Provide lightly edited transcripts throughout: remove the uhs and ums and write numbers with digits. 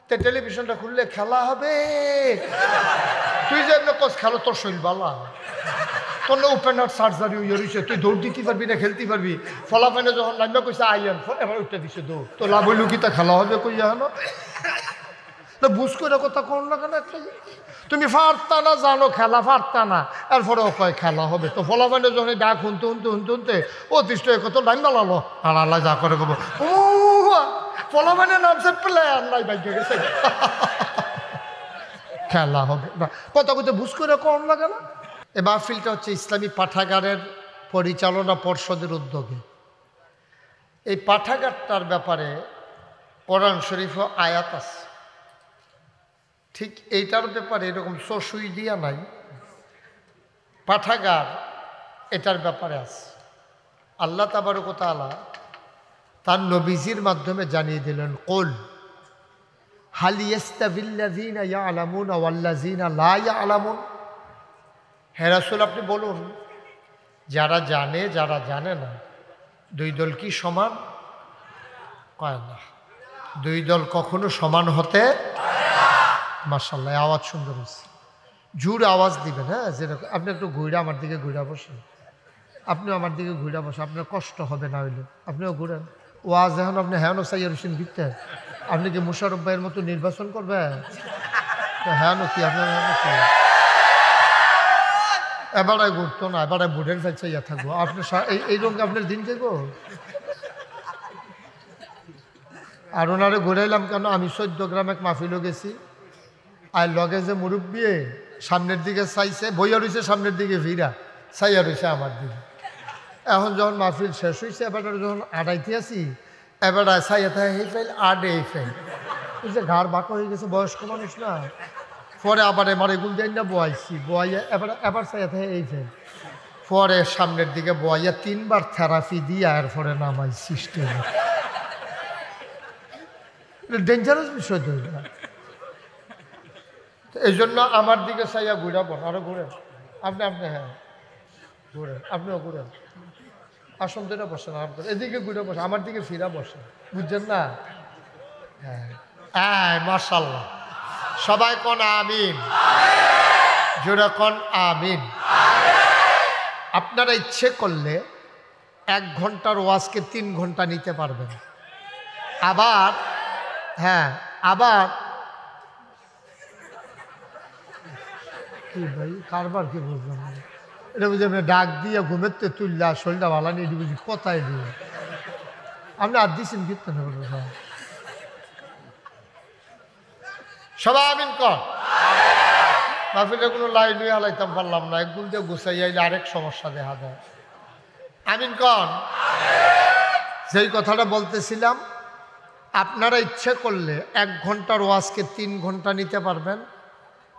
তে টেলিভিশনটা খুললে খেলা হবে, তুই যে এমনি কোচ খেলো, তোর শরীর বালা, তোর না ওপেন হার্ট সার্জারি হয়ে রয়েছে, তুই দৌড় দিতে পারবি না, খেলতে পারবি। ফলাফানে যখন নামবে কইছে আইয়ান, এবার উঠতে দিছে দৌড়, তো লাভ হইল কি, তা খেলা হবে কইয়া হলো না, বুঝ করে কথা কোন না কেন একটা, তুমি পারতা না, জানো খেলা পারতা না, এরপরে ও কয় খেলা হবে। তো ফলাফানে যখন ডাক শুনতে শুনতে শুনতে শুনতে ও দৃষ্ট কত লাইন বালালো, আর আল্লাহ যা করে কব ও ফলাফানে নামছে প্লেয়ার নাই বাইকে গেছে, খেলা হবে না, কথা কথা বুঝ করে কোন লাগে না। এই মাহফিলটা হচ্ছে ইসলামী পাঠাগারের পরিচালনা পর্ষদের উদ্যোগে। এই পাঠাগারটার ব্যাপারে কোরআন শরীফ আয়াত আছে, ঠিক এইটার ব্যাপারে এরকম সসুই দিয়া নাই, পাঠাগার এটার ব্যাপারে আছে। আল্লাহ তাবারক ওয়া তাআলা তার নবীজির মাধ্যমে জানিয়ে দিলেন, কুল হাল ইয়াস্তাবিল্লাযীনা ইয়ালামুনা ওয়াল্লাযীনা লা ইয়ালামুন, হে রাসূল আপনি বলুন, যারা জানে যারা জানে না দুই দল কি সমান? কয় না, দুই দল কখনো সমান হতে, মাশাআল্লাহ আওয়াজ সুন্দর হচ্ছে, জোর আওয়াজ দিবেন। হ্যাঁ, যেরকম আপনি একটু ঘুরে আমার দিকে ঘুরে বসেন, আপনিও আমার দিকে ঘুরে বসেন, আপনার কষ্ট হবে না হইলে আপনিও ঘুরেন। ওয়াজ এখন আপনি হ্যাঁ সাইয়ার হোসেন দিতে, আপনি কি মুশারফ ভাইয়ের মতো নির্বাচন করবেন? হ্যাঁ কি আপনার কি এবারে ঘুরতো না, এবারে বুড়ের কাছে ইয়া থাকবো আপনার এই রঙে আপনার দিন যাবো। আর ওনারে ঘুরাইলাম কেন, আমি 14 গ্রামে মাহফিলও গেছি, আর লগে যে মুরব্বী সামনের দিকে চাইছে, বইয়া রয়েছে সামনের দিকে ফিরা চাইয়া রয়েছে আমার দিকে। এখন যখন মাহফিল শেষ হয়েছে, এবার যখন আড়াইতে আছি, এবার চাইয়া থাকে এই ফেল আডে এই ফেল, ওই যে ঘাড় বাঁকা হয়ে গেছে, বয়স্ক মানুষ না। পরে আবার এবার এগুল যাই না বয়াইছি, বয়াইয়া এবার চাইয়া থাকে এই ফেল, পরে সামনের দিকে বয়াইয়া 3 বার থেরাপি দিয়া এরপরে নামাই সিস্টেম। ডেঞ্জারাস বিষয় তো এটা। এই জন্য আমার দিকে চাইয়া ঘুরাবো, আরো ঘুরেন আপনি, হ্যাঁ ঘুরেন, আপনিও ঘুরেন, আসন ধরে বসেন, এদিকে ঘুরে বসেন, আমার দিকে ফিরা বসেন, বুঝছেন না? হ্যাঁ মাশাআল্লাহ, সবাই কোন আমিন, জোরে কোন আমিন। আপনারা ইচ্ছে করলে 1 ঘন্টার ওয়াজকে 3 ঘন্টা নিতে পারবেন। আবার হ্যাঁ, আবার কি ভাই কারবার কি বুঝলাম, এটা বুঝি আপনি ডাক দিয়ে ঘুমের তো তুললা শরীরটা ভালো নিয়ে বুঝি কোথায় দিয়ে আপনি আর দিচ্ছেন কীর্তন সবাই আমিন কর। মাহফিলে কোনো লাইন হয়ে হালাইতাম পারলাম না, একগুল দিয়ে গুছাই আইলে আরেক সমস্যা দেখা দেয়। আমিন কর। যেই কথাটা বলতেছিলাম, আপনারা ইচ্ছে করলে 1 ঘন্টার ওয়াজকে 3 ঘন্টা নিতে পারবেন,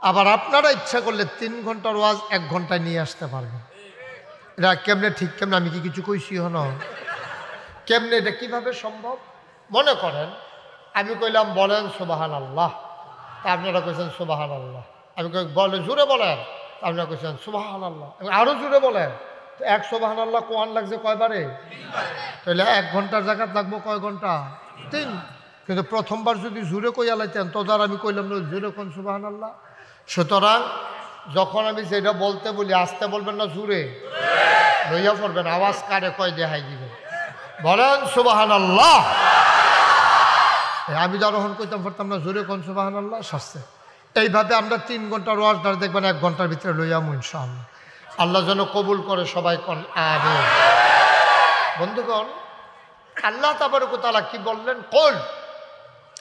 আবার আপনারা ইচ্ছা করলে 3 ঘন্টার ওয়াজ 1 ঘন্টায় নিয়ে আসতে পারবেন। এটা কেমনে ঠিক, কেমনে আমি কি কিছু কইছি হন, কেমনে এটা কিভাবে সম্ভব? মনে করেন আমি কইলাম বলেন সুবহানাল্লাহ, আপনারা কইছেন সুবহানাল্লাহ, আমি বলে জোরে বলেন, আপনারা কইছেন সুবহানাল্লাহ, আরো জোরে বলেন। তো 1 সুবহানাল্লাহ কোয়ান লাগছে কয়বারে? তাহলে 1 ঘন্টার জায়গা লাগবো কয় ঘন্টা? 3। কিন্তু প্রথমবার যদি জোরে কইয়া লাইতেন, তো যার আমি কইলাম না জোরে কোন সুবহানাল্লাহ। সুতরাং যখন আমি যেটা বলতে বলি আসতে বলবেন না, জোরে লইয়া পড়বেন, আওয়াজ কারে কয় দেখাই দিবেন, বলেন সুবহানাল্লাহ। আমি যখন কইতাম পারতাম না জোরে কোন সুবহানাল্লাহ, শাস্তে। এইভাবে আমরা 3 ঘন্টার ওয়াজ ধরে দেখবেন 1 ঘন্টার ভিতরে লইয়ামু ইনশাআল্লাহ। আল্লাহ যেন কবুল করে, সবাই কোন আমিন। বন্ধুগণ, আল্লাহ তাবারক ওয়া তাআলা কি বললেন? কুল,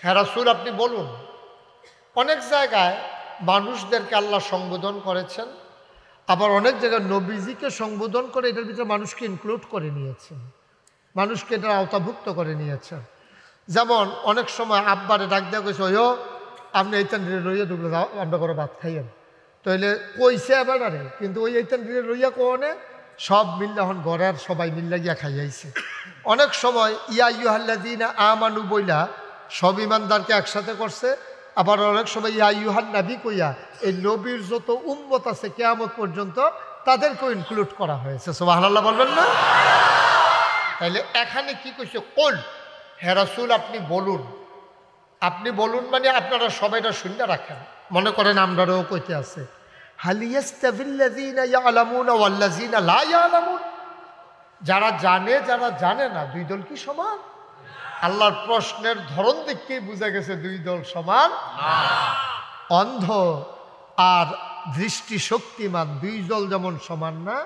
হে রাসূল আপনি বলুন। অনেক জায়গায় মানুষদেরকে আল্লাহ সম্বোধন করেছেন, আবার অনেক জায়গায় নবীজিকে সম্বোধন করে এটার ভিতরে মানুষকে ইনক্লুড করে নিয়েছেন, মানুষকে এটার আওতাভুক্ত করে নিয়েছেন। যেমন অনেক সময় আব্বারে ডাক দেওয়া কইছে, ওইও আপনি এইটান রইয়া ঢুকলে যাও, আমরা করে ভাত খাইয়েন। তাইলে কইছে এবার আরে, কিন্তু ওই এইটান রইয়া কোনে সব মিল্লা হন ঘরের সবাই মিল্লা গিয়া খাইয়াইছে। অনেক সময় ইয়া আইয়ুহাল্লাযীনা আমানু বইলা সব ইমানদারকে একসাথে করছে, আবার অনেক সময় ইয়া আইয়ুহান নবী কইয়া এই নবীর যত উম্মত আছে কিয়ামত পর্যন্ত তাদেরকেও ইনক্লুড করা হয়েছে। সুবহানাল্লাহ বলবেন না? তাইলে এখানে কি কইছে? কুল, হে রাসূল আপনি বলুন। আপনি বলুন মানে আপনারা সবাইটা শুনে রাখেন, মনে করেন আমরাও কইতে আছে হাল ইয়াস্তাবিল্লাযীনা ইয়ালামুনা ওয়াল্লাযীনা লা ইয়ালামুন, যারা জানে যারা জানে না দুই দল কি সমান? আল্লাহর প্রশ্নের ধরন দেখেই বোঝা গেছে দুই দল সমান না। অন্ধ আর দৃষ্টিশক্তিমান দুই দল যেমন সমান না,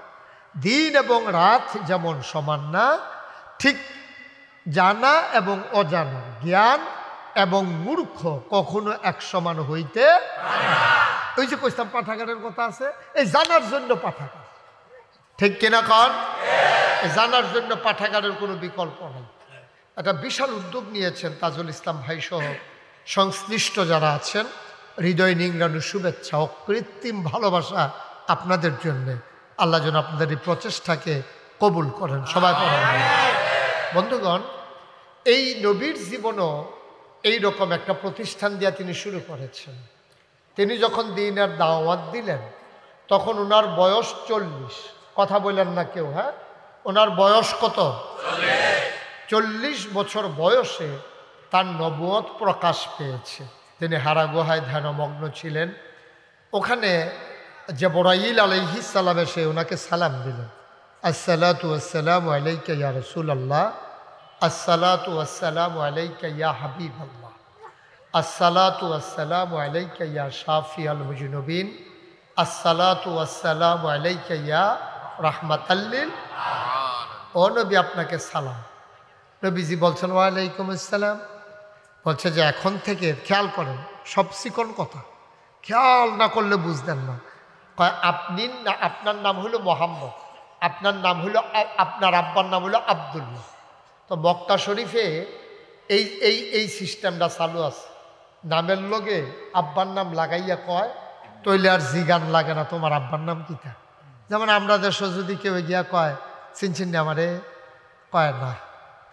দিন এবং রাত যেমন সমান না, ঠিক জানা এবং অজানা, জ্ঞান এবং মূর্খ কখনো এক সমান হইতে পারে না। ওই যে কইতাম পাঠাগারের কথা আছে, এই জানার জন্য পাঠাগার, ঠিক কিনা কন? জানার জন্য পাঠাগারের কোনো বিকল্প নাই। একটা বিশাল উদ্যোগ নিয়েছেন তাজুল ইসলাম ভাই সহ সংশ্লিষ্ট যারা আছেন, হৃদয় নিংড়ানো শুভেচ্ছা ও কৃত্রিম ভালোবাসা আপনাদের জন্যে। আল্লাহ যেন আপনাদের এই প্রচেষ্টাকে কবুল করেন, সবাই পড়েন। বন্ধুগণ, এই নবীর জীবনও এই রকম একটা প্রতিষ্ঠান দিয়ে তিনি শুরু করেছেন। তিনি যখন দ্বীনের দাওয়াত দিলেন তখন ওনার বয়স 40। কথা বললেন না কেউ? হ্যাঁ, ওনার বয়স কত? 40 বছর বয়সে তার নবুয়ত প্রকাশ পেয়েছে। তিনি হারা গুহায় ধ্যানমগ্ন ছিলেন। ওখানে জিবরাইল আলাইহিস সালাম এসে ওনাকে সালাম দিলেন, আসসালাতু ওয়াসসালামু আলাইকা ইয়া রাসূলুল্লাহ, আসসালাতু ওয়াসসালামু আলাইকা ইয়া হাবিবাল্লাহ, আসসালাতু ওয়াসসালামু আলাইকা ইয়া শাফিআল মুজনিবিন, আসসালাতু ওয়াসসালামু আলাইকা ইয়া রাহমাতাল লিল আলামিন। ও নবী, আপনাকে সালাম। নবীজি বলছেন ওয়ালাইকুম আসসালাম। বলছে যে এখন থেকে খেয়াল করেন, সব চিকন কথা, খেয়াল না করলে বুঝতেন না। কয় আপনি না, আপনার নাম হলো মোহাম্মদ, আপনার নাম হলো, আপনার আব্বার নাম হলো আব্দুল্লাহ। তো মক্কা শরীফে এই এই এই সিস্টেমটা চালু আছে, নামের লগে আব্বার নাম লাগাইয়া কয়, তৈলে আর জিগান লাগে না তোমার আব্বার নাম কিতা। যেমন আমরা দেশ যদি কেউ গিয়া কয় চিনচিন আমারে, কয় না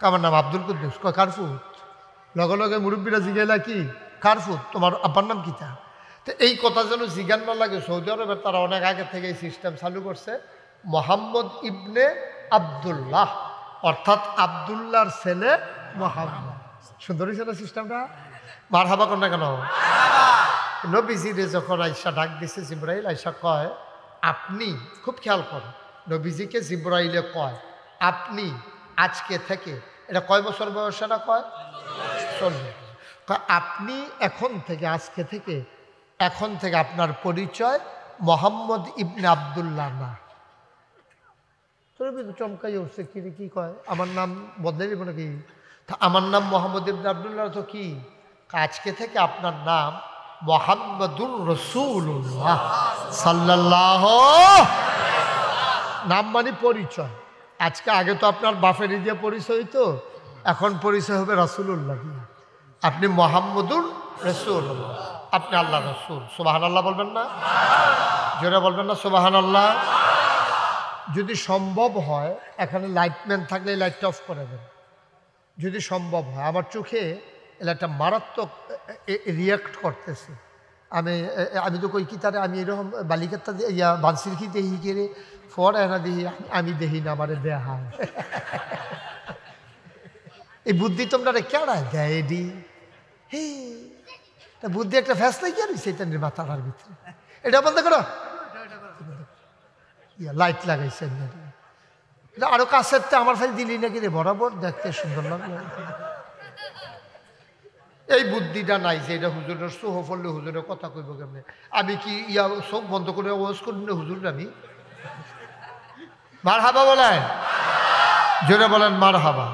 আমার নাম আব্দুল কুদ্দুস, কয় কারফুত। লগে লগে মুরব্বীরা জিগাইলা কি কারফুত, তোমার আব্বার নাম কিতা। তো এই কথা যেন জিগান না লাগে, সৌদি আরবের তারা অনেক আগে থেকে এই সিস্টেম চালু করছে, মোহাম্মদ ইবনে আবদুল্লাহ, অর্থাৎ আবদুল্লাহর ছেলে মোহাম্মদ। সুন্দর হয়েছে না সিস্টেমটা? মারহাবা কর না কেন? নবীজিরে যখন আয়সা ডাক দিছে জিবরাইল, আয়সা কয় আপনি, খুব খেয়াল করেন, নবীজিকে জিবরাইলে কয় আপনি আজকে থেকে, এটা কয় বছর বয়সে না কয়? 40। আপনি এখন থেকে, আজকে থেকে, এখন থেকে আপনার পরিচয় মোহাম্মদ ইবনে আবদুল্লাহ না। চমকাই উঠছে, কি কি কয় আমার নাম বদলে দিব নাকি? আমার নাম মোহাম্মদ ইবনে আবদুল্লাহ। তো কি আজকে থেকে আপনার নাম মুহাম্মাদুর রাসূলুল্লাহ সাল্লাল্লাহু, নাম মানে পরিচয়। আজকে আগে তো আপনার বাপের দিয়ে পরিচয়, তো এখন পরিচয় হবে রাসূলুল্লাহ দিয়ে। আপনি মুহাম্মাদুর রাসূলুল্লাহ, আপনি আল্লাহ রাসূল। সুবহানাল্লাহ বলবেন না? জোরে বলবেন না সুবহানাল্লাহ? যদি সম্ভব হয়, এখানে লাইটম্যান থাকলে লাইটটা অফ করে দেন যদি সম্ভব হয়। আমার চোখে এটা একটা মারাত্মক রিয়াক্ট করতেছে। আমি তো কই কি তারে, আমি এরকম বালিকাটা ইয়া বানসির কি দেখি কে রে ফর এনা দেখি, আমি দেখি না, আমার দেহা এই বুদ্ধি তোমরা কেড়ায় দেয় এডি। হে বুদ্ধি একটা ফ্যাসলাই কি আর সেটা মাথার ভিতরে, এটা বন্ধ করো। লাইট লাগাইছে আরো কাছের, আমার ফাইল দিলি নাকি রে, বরাবর দেখতে সুন্দর লাগলো। এই বুদ্ধিটা নাই যে এটা হুজুরের সোহ ফললে হুজুরের কথা কইব কেমনে। আমি কি ইয়া চোখ বন্ধ করে ওয়াজ করি না হুজুর? আমি মারহাবা বলেন, জোরে বলেন মারহাবা।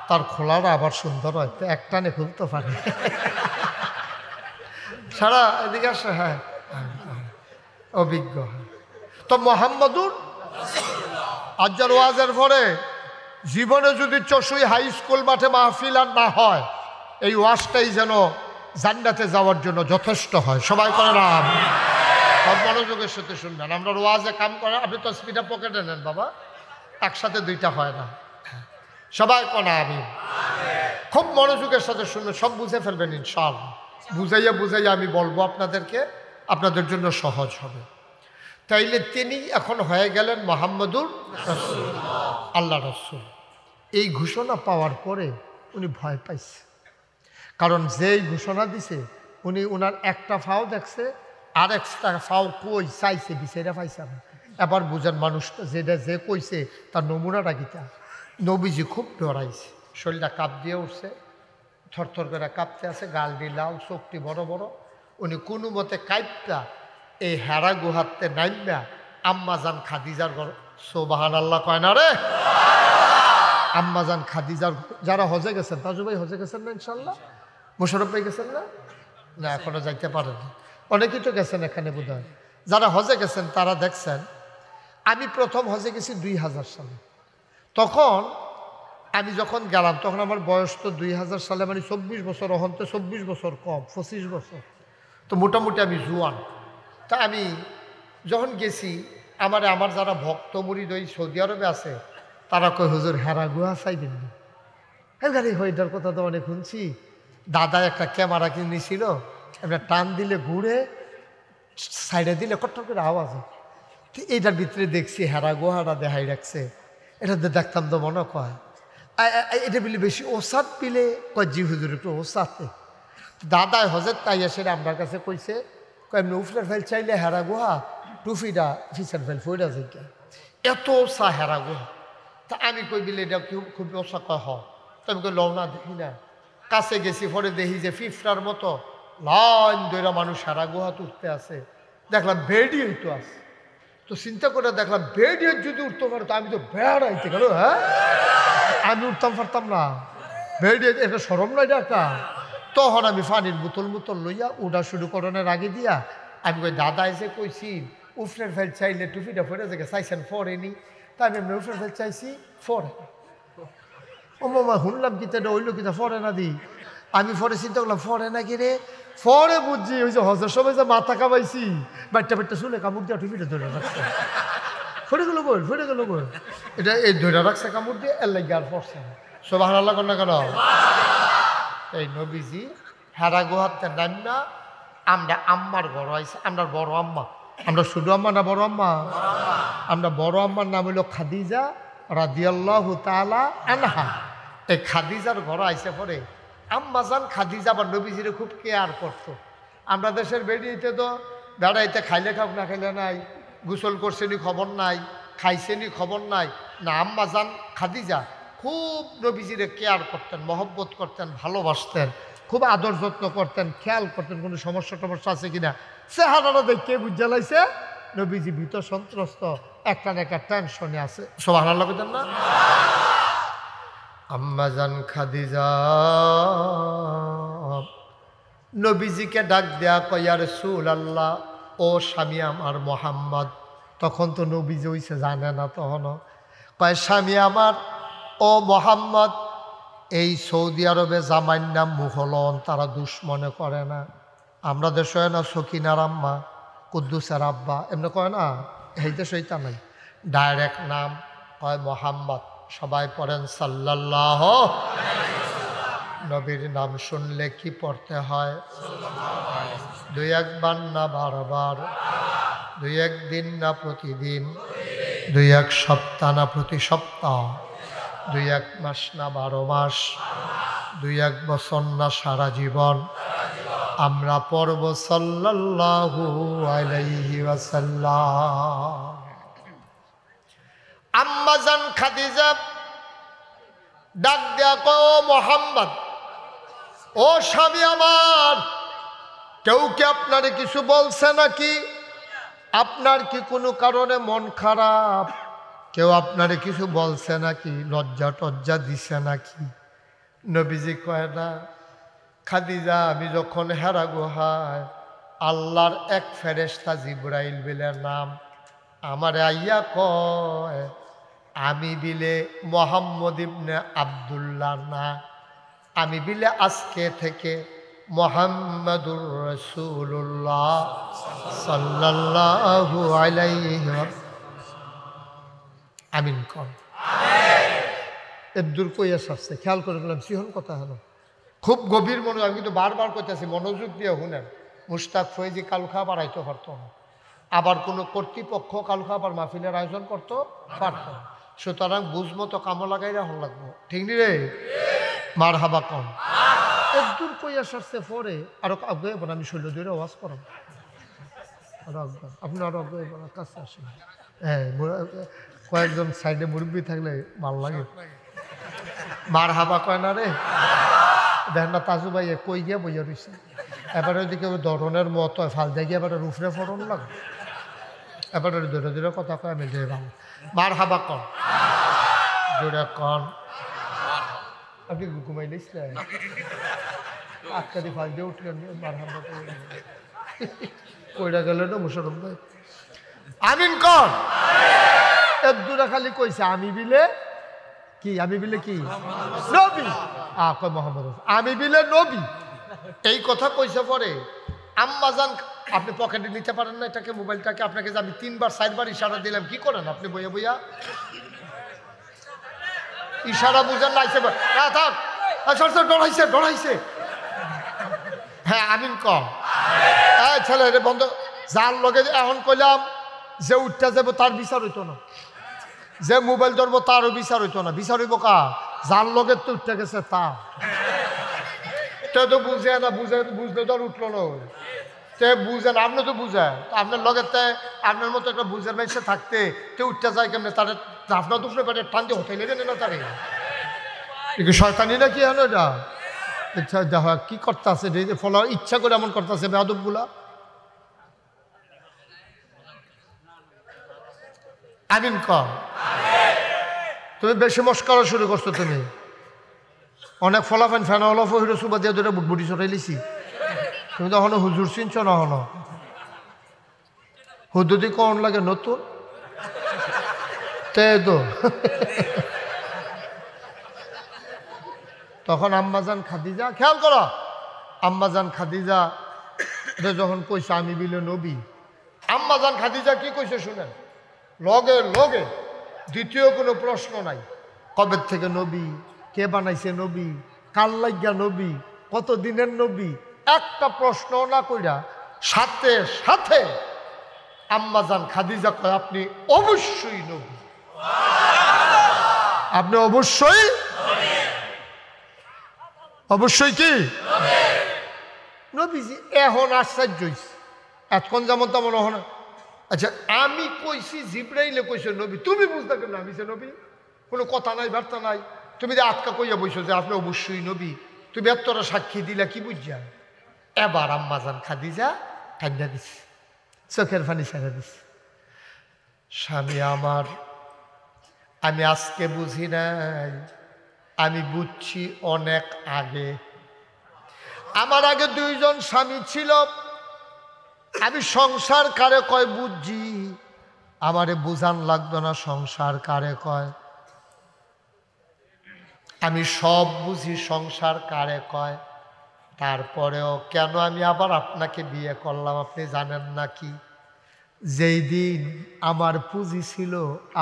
তার খোলাটা আবার সুন্দর হয়, তো একটানে খুলতে পারে সারা এদিকে আসে। হ্যাঁ, অভিজ্ঞ। তো মোহাম্মদুর আজ্জার ওয়াজের পরে জীবনে যদি চশুই হাই স্কুল মাঠে মাহফিল আর না হয়, এই ওয়াজটাই যেন জান্নাতে যাওয়ার জন্য যথেষ্ট হয়। সবাই করে না? সব মনোযোগের সাথে শুনবেন। আমরা ওয়াজে কাম করেন, আপনি তো স্পিডার পকেটে নেন বাবা, একসাথে দুইটা হয় না। সবাই কনা আমি খুব মনোযোগের সাথে শুনবেন, সব বুঝে ফেলবেন ইনশাআল্লাহ। বুঝাইয়া বুঝাইয়া আমি বলবো আপনাদেরকে, আপনাদের জন্য সহজ হবে। তাইলে তিনি এখন হয়ে গেলেন মুহাম্মাদুর রাসূল, আল্লাহ রাসূল। এই ঘোষণা পাওয়ার পরে উনি ভয় পাইছে, কারণ যেই ঘোষণা দিছে উনি ওনার একটা ফাও দেখছে, আর একটা ফাও কই চাইছে বিচাইরা পাইছে না। এবার বুঝেন মানুষটা যেটা যে কইছে তার নমুনাটা কিতা। নবীজি খুব ডরাইছে, শরীরটা কাঁপ দিয়ে উঠছে, থরথর করে কাঁপতে আছে, গালটি লাল, চোখটি বড় বড়। উনি কোনো মতে কাঁপটা এই হেরা গুহাতে নাইমা আম্মাজান খাদিজার ঘর, সুবহানাল্লাহ কয় না রে, আম্মাজান খাদিজার, যারা হজে গেছেন, তাজু ভাই হজে গেছেন না ইনশাল্লাহ, মোশারফ ভাই গেছেন না? না এখনো যাইতে পারেন, অনেকেই তো গেছেন এখানে বোধহয়। যারা হজে গেছেন তারা দেখছেন, আমি প্রথম হজে গেছি 2000 সালে। তখন আমি যখন গেলাম তখন আমার বয়স তো 2000 সালে মানে 24 বছর, অহন্তে 24 বছর কম, 25 বছর, তো মোটামুটি আমি জুয়ান। তা আমি যখন গেছি আমার যারা ভক্ত মুরিদ ওই সৌদি আরবে আছে তারা কয় হুজুর হেরা গুহা চাইবেন না। গাড়ি হইটার কথা তো অনেক শুনছি, দাদা একটা ক্যামেরা কিনেছিল, একটা টান দিলে ঘুরে, সাইডে দিলে কট্টর করে আওয়াজ হয়। তো এইটার ভিতরে দেখছি হেরা গুহাটা দেখাই রাখছে, এটা দেখতাম তো মনে কয় এটা বিলে বেশি ওসাদ পিলে কয় জি হুজুর একটু ওসাতে। দাদায় হজের তাই এসে আপনার কাছে কইছে, এমনি উফলার ফেল চাইলে হেরা গুহা টুফিটা ফিসার ফেল ফইরা যাই, এত ওসা হেরা গুহা। তা আমি কই বিলে এটা খুব ওসা কয় হয়, তো আমি কই লওনা দেখি না। কাছে গেছি, পরে দেখি যে ফিফরার মতো লাইন দইরা মানুষ হেরা গুহা উঠতে আছে, দেখলাম বেডি তো আছে। তো চিন্তা করে দেখলাম বেডি যদি উঠতে পারে তো আমি তো বেড়াইতে গেল, হ্যাঁ আমি উঠতাম পারতাম না, বেডি এটা সরম নয় ডাকা। তখন আমি পানির বোতল লইয়া উঠা শুরু করানোর আগে দিয়া আমি কই দাদা এসে কইছি উফরের ফেল চাইলে টুপিটা ফেরে থেকে চাইছেন ফরেনি, তাই আমি এমনি উফরের ফেল চাইছি ফরে। ও মামা শুনলাম কিতা এটা হইলো কিতা ফরে না দি, আমি ফরে চিন্তা করলাম ফরে না কি রে, ফরে বুঝছি ওই যে হজের সময় যে মাথা কামাইছি বাট্টা শুনে কামড় দিয়া টুপিটা ধরে রাখছে, ফরে গেল বল, ফরে গেল বল, এটা এই ধরে রাখছে কামড় দিয়ে এর লাগে আর পড়ছে না। সুবহানাল্লাহ কন্যা কেন? এই নবীজি হেরা গুহাতে নাম না, আমরা আম্মার ঘর আইসি, আমরা বড় আম্মা, আমরা শুধু আম্মা না বড় আম্মা, আমরা বড় আম্মার নাম হইল খাদিজা রাদিয়াল্লাহু তাআলা আনহা। এই খাদিজার ঘর আইসে পরে আম্মাজান খাদিজা আবার নবীজিরে খুব কেয়ার করতো। আমরা দেশের বেড়িয়েতে তো বেড়াইতে খাইলে খাও না খাইলে নাই, গোসল করছেনি খবর নাই, খাইছেনি খবর নাই, না আম্মাজান খাদিজা খুব নবীজিরে কেয়ার করতেন, মহব্বত করতেন, ভালোবাসতেন, খুব আদর যত্ন করতেন, খেয়াল করতেন কোনো সমস্যা টমস্যা আছে কিনা। চেহারাটা দেখে বুঝা লাইছে নবীজি ভীত সন্ত্রস্ত, একটা না একটা টেনশনে আছে। সুবহানাল্লাহ কইতেন না? আম্মাজান খাদিজা নবীজিকে ডাক দেয়া কয় ইয়া রাসূলুল্লাহ, ও স্বামী আমার মুহাম্মদ। তখন তো নবীজি হইছে জানে না, তখনও কয় স্বামী আমার ও মুহাম্মদ, এই সৌদি আরবে জামাইর নাম মুঘলন, তারা দুশ্মনে করে না। আমরা দেশে হয় না সকিনার আম্মা, কুদ্দুসের আব্বা, এমনি কয় না, এই দেশে তা নাই, ডাইরেক্ট নাম হয় মুহাম্মদ। সবাই পড়েন সাল্লাল্লাহু আলাইহি ওয়াসাল্লাম। নবীর নাম শুনলে কি পড়তে হয়? দুই একবার না বারবার, দুই একদিন না প্রতিদিন, দুই এক সপ্তাহ না প্রতি সপ্তাহ, দুই এক মাস না 12 মাস, দুই এক বছর না সারা জীবন আমরা পড়ব সাল্লাল্লাহু আলাইহি ওয়াসাল্লাম। আম্মাজান খাদিজা ডাক দেয়া কয় ও মুহাম্মদ, ও স্বামী আমার, কেউ কি আপনারে কিছু বলছে নাকি? আপনার কি কোনো কারণে মন খারাপ? কেউ আপনারে কিছু বলছে নাকি? লজ্জা টজ্জা দিছে নাকি? নবীজি কয় না খাদিজা, আমি যখন হেরা গুহায় আল্লাহর এক ফেরেশতা জিবরাইল বিলে নাম আমারে আইয়া কয় আমি বিলে মুহাম্মদ ইবনে আব্দুল্লাহ না, আমি বিলে আজকে থেকে মুহাম্মাদুর রাসূলুল্লাহ সাল্লাল্লাহু আলাইহি আমিন কর। এর দূর কইয়া আসছে, খেয়াল করে বললাম সিহন কথা হলো খুব গভীর মনোযোগ, আমি কিন্তু বারবার কইতেছি মনোযোগ দিয়ে শুনেন। মুশতাক ফয়েজি কালুখা বাড়াইতে পারতো না, আবার কোনো কর্তৃপক্ষ কালুখা আবার মাহফিলের আয়োজন করতো পারত না, সুতরাং বুঝমতো কামো লাগাই রাখুন লাগবো, ঠিক নি রে? মার হাবা কম। একদূর কই আসারছে পরে আরো আগে আমি শৈল ধরে আওয়াজ করো আরো আগে আপনি আরো আগে কাছে আসেন। হ্যাঁ কয়েকজন সাইডে মুরব্বী থাকলে ভাল লাগে। মার হাবা কয় না রে, দেখেন না তাজু ভাই কই গিয়া বইয়া রয়েছে, এবারে ওইদিকে ধরনের মত হয় ফাল দিয়ে গিয়ে এবারে রুফরে ফরন লাগে, এবারে ধরে ধরে কথা কয় আমি দিয়ে ভালো। মার হাবা কন জোরে কন। আপনি ঘুমাই নিয়েছিলেন আটকা দিয়ে ফাল দিয়ে উঠলেন, মার হাবা কইরা গেল না মুশারফ ভাই। আমিন কন। এক দূরে খালি কইছে আমি বিলে কি, আমি বিলে কি নবী, কয় মোহাম্মদ আমি বিলে নবী, এই কথা কইছে পরে আম্মাজান আপনি পকেটে নিতে পারেন না এটাকে, মোবাইলটাকে আপনাকে যে আমি 3 বার 4 বার ইশারা দিলাম, কি করেন আপনি বইয়া বইয়া ইশারা বুঝেন না? থাক ডরাইছে ডরাইছে। হ্যাঁ আমিন কম ছেলে রে বন্ধ। যার লগে এখন কইলাম যে উঠতে যাব তার বিচার হইতো না, যে মোবাইল ধরবো তারও বিচার হইতো না, বিচার হইব কা যার লগে তো উঠতে গেছে তা তো বুঝে না, বুঝলে তো আর উঠলো না, তে বুঝেন আপনি তো বুঝেন আপনার লগে আপনার মতো একটা বুঝের মানুষে থাকতে তে উঠতে যায় কেমনে, তাদের আপনার দুপুরে পেটে টান দিয়ে হোটেলে গেলে না তারে শয়তানি না কি হলো এটা ইচ্ছা দেখা কি করতে আছে ফলো ইচ্ছা করে এমন করতে আছে বেয়াদব গুলা। আমিন কম। তুমি বেশি মস্করা শুরু করছো, তুমি অনেক ফলাফান ফ্যান হলো হিরো সুবা দিয়ে ধরে বুটবুটি চটাই লিছি, তুমি তো হনো হুজুর চিনছ না, হনো হুদুদি কন লাগে নতুন তে তো তখন আম্মাজান খাদিজা, খেয়াল করো আম্মাজান খাদিজা যখন কইছে আমি বিলে নবী, আম্মাজান খাদিজা কি কইছে শুনেন, লগে লগে দ্বিতীয় কোনো প্রশ্ন নাই, কবে থেকে নবী, কে বানাইছে নবী, কার লাগিয়া নবী, কত দিনের নবী, একটা প্রশ্ন না কইরা সাথে সাথে আম্মাজান খাদিজা কয় আপনি অবশ্যই নবী, আপনি অবশ্যই অবশ্যই কি নবীজি। এখন আশ্চর্য হইছে, এতক্ষণ যেমন তেমন হন। আচ্ছা আমি কইছি জিব্রাইলে কইছে নবী, তুমি বুঝতে কেন আমি যে নবী, কোনো কথা নাই বার্তা নাই, তুমি যে আটকা কইয়া বইছো যে আপনি অবশ্যই নবী, তুমি এতটা সাক্ষী দিলা কি বুঝছা। এবার আম্মাজান খাদিজা কান্না দিছে, চোখের পানি ছেড়ে দিছে, স্বামী আমার আমি আজকে বুঝি নাই, আমি বুঝছি অনেক আগে, আমার আগে 2 জন স্বামী ছিল, আমি সংসার কারে কয় বুঝছি, আমারে বুঝান লাগতো না সংসার কারে কয়, আমি সব বুঝি সংসার কারে কয়, তারপরেও কেন আমি আবার আপনাকে বিয়ে করলাম আপনি জানেন না কি, যেই দিন আমার পুঁজি ছিল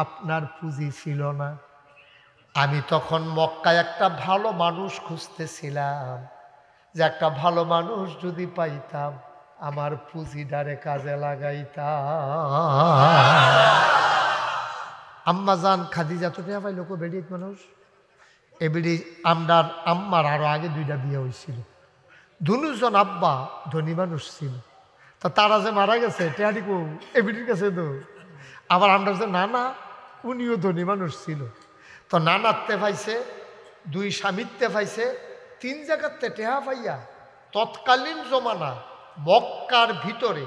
আপনার পুঁজি ছিল না, আমি তখন মক্কায় একটা ভালো মানুষ খুঁজতেছিলাম, যে একটা ভালো মানুষ যদি পাইতাম আমার পুঁজিটারে কাজে লাগাইতাম। আম্মাজান খাদিজা তো টেয়া পাইল কো বেডিত মানুষ, এ বেডি আমরার আম্মার আরো আগে 2টা বিয়ে হয়েছিল, 2 জন আব্বা ধনী মানুষ ছিল, তা তারা যে মারা গেছে টেয়ারি কো এ বেডির কাছে তো, আবার আমরা যে নানা উনিও ধনী মানুষ ছিল, তো নানাতে পাইছে 2 স্বামীতে পাইছে, 3 জায়গাতে টেহা পাইয়া তৎকালীন জমানা মক্কার ভিতরে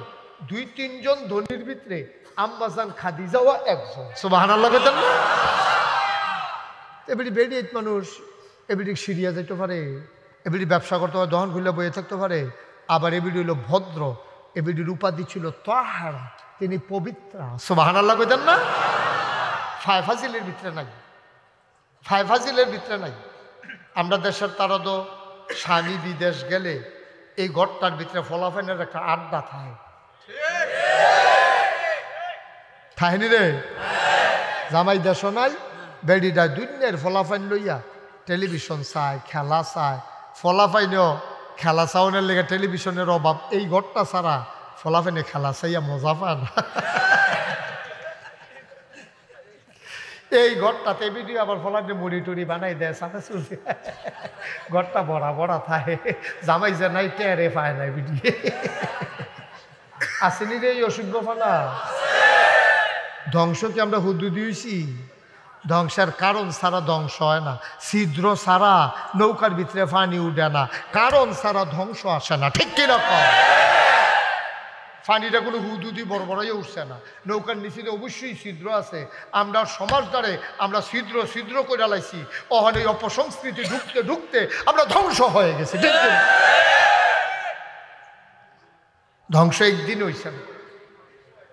2-3 জন ধনীর ভিতরে আম্মাজান খাদিজাও একজন। সুবহানাল্লাহ বলেন না? এবারে বেডিত মানুষ, এবারে সিরিয়া যেতে পারে, এবারে ব্যবসা করতে পারে, দহন খুলে বয়ে থাকতে পারে, আবার এবারে হলো ভদ্র, এবারে উপাধি ছিল তাহারা, তিনি পবিত্রা। সুবহানাল্লাহ বলেন না? ফাজিলের ভিতরে নাই, ফাজিলের ভিতরে নাই। আমরা দেশের তারা তো স্বামী বিদেশ গেলে এই ঘরটার ভিতরে ফলাফানের একটা আড্ডা থাকে, থাকেনি রে, জামাই দেশ নাই বেডিটা দুনিয়ার ফলাফাইন লইয়া টেলিভিশন চায়, খেলা চায়, ফলাফাইনও খেলা চাওয়ানোর লেগে টেলিভিশনের অভাব, এই ঘরটা ছাড়া ফলাফাইনে খেলা চাইয়া মজা পায় না। এই ঘরটাতে ভিডিও আবার ফলাতে মুড়ি টুড়ি বানাই দেয় সাথে চলছে ঘরটা বড়া বড়া থাকে জামাই যে নাই টেরে পায় নাই ভিডিও আসেনি রে এই অসুখ ফালা ধ্বংস কি আমরা হুদু দিয়েছি ধ্বংসের কারণ ছাড়া ধ্বংস হয় না ছিদ্র ছাড়া নৌকার ভিতরে পানি উঠে না কারণ ছাড়া ধ্বংস আসে না ঠিক কিরকম পানিটা কোনো হুদুদি বড় বড়ই উঠছে না নৌকার নিচে অবশ্যই ছিদ্র আছে আমরা সমাজ দ্বারে আমরা ছিদ্র ছিদ্র করে লাইছি ওখানে অপসংস্কৃতি ঢুকতে ঢুকতে আমরা ধ্বংস হয়ে গেছি ঠিক ধ্বংস একদিন হইছে না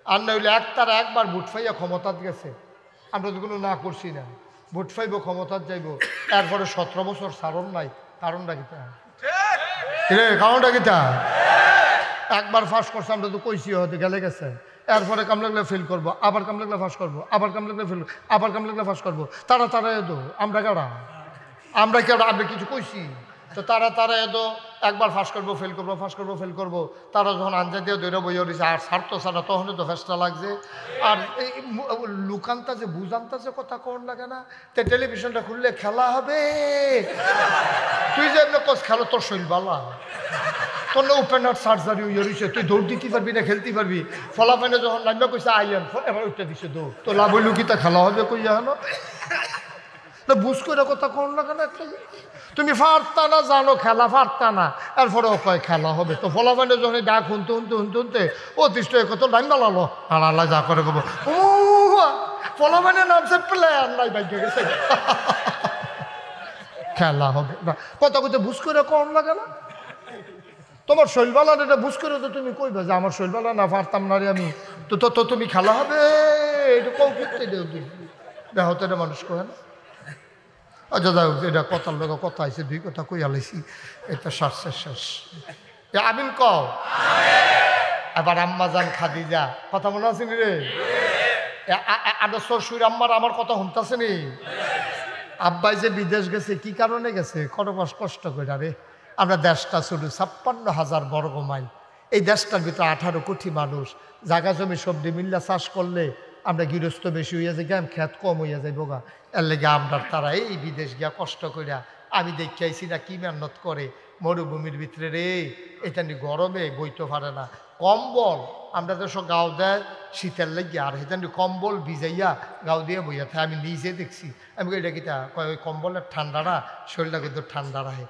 আর না হইলে একটারা একবার ভোট ফাইয়া ক্ষমতাত গেছে আমরা তো কোনো না করছি না ভোট ফাইব ক্ষমতাত যাইব এরপরে 17 বছর সারণ নাই কারণটা কিতা রে কারণটা কিতা একবার ফাঁস করছে আমরা তো কইছি হয়তো গেলে গেছে এরপরে কাম লাগলে ফেল করবো আবার কাম লাগলে ফাঁস করবো আবার কাম লাগলে ফেল আবার কাম লাগলে ফাঁস করবো তারা এদো আমরা কেডা আমরা কেডা আমরা কিছু কইছি তো তারা এদো একবার ফাঁস করবো ফেল করবো ফাঁস করবো ফেল করবো তারা যখন আনজা দিয়ে দৈরা বইয়া দিছে আর ছাড়তো ছাড়া তখন তো ফেসটা লাগছে আর এই লুকান্তা যে বুঝান্তা যে কথা কোন লাগে না তো টেলিভিশনটা খুললে খেলা হবে তুই যে এমনি কোচ খেলো তোর শৈল বালা তোর না ওপেনার সার্জারি হয়ে রয়েছে তুই দৌড় দিতে পারবি না খেলতে পারবি ফলাফাইনে যখন নামবে কইছে আইয়ান এবার ওইটা দিছে দৌড় তো লাভ হইল কি তা খেলা হবে কইয়া হলো তো বুঝ করে কথা কোন লাগে না তুমি পারতা না জানো খেলা পারতা না এরপরে কয় খেলা হবে তো ফলাফাইনে যখন ডাক শুনতে অতিষ্ঠ কত লাইন বালালো আর আল্লাহ যা করে কব ও ফলাফাইনে নামছে প্লেয়ার নাই বাইকে গেছে খেলা হবে না কথা কইতে বুঝ করে কোন লাগে না তোমার শৈলবালা এটা বুঝ করে তো তুমি কইবে যে আমার শৈলবালা না পারতাম না রে আমি তো তুমি খেলা হবে এটা কৌ করতে দেও দেখো তো এটা মানুষ কয় না আচ্ছা যাই হোক এটা কথার লোক কথা আছে দুই কথা কই আলাইছি এটা শেষ আমিন কও এবার আম্মা জান খাদিজা কথা মনে আছে নি রে আমার শ্বশুর আম্মার আমার কথা শুনতেছে নি আব্বাই যে বিদেশ গেছে কি কারণে গেছে কষ্ট করে রে আমরা দেশটা শুধু 56,000 বর্গ মাইল এই দেশটার ভিতরে 18 কোটি মানুষ জায়গা জমি সবজি মিল্লা চাষ করলে আমরা গৃহস্থ বেশি হইয়া যাই গেম খেত কম হইয়া যাই বোগা এর লেগে আমরা তারা এই বিদেশ গিয়া কষ্ট করিয়া আমি দেখে আইছি না কি মেহনত করে মরুভূমির ভিতরে রে এটা নি গরমে বইতে পারে না কম্বল আমরা তো সব গাও দেয় শীতের লেগে আর সেটা কম্বল ভিজাইয়া গাও দিয়ে বইয়া থাকে আমি নিজে দেখছি আমি এটা কিতা কয় ওই কম্বলের ঠান্ডাটা শরীরটা কিন্তু ঠান্ডা রাখে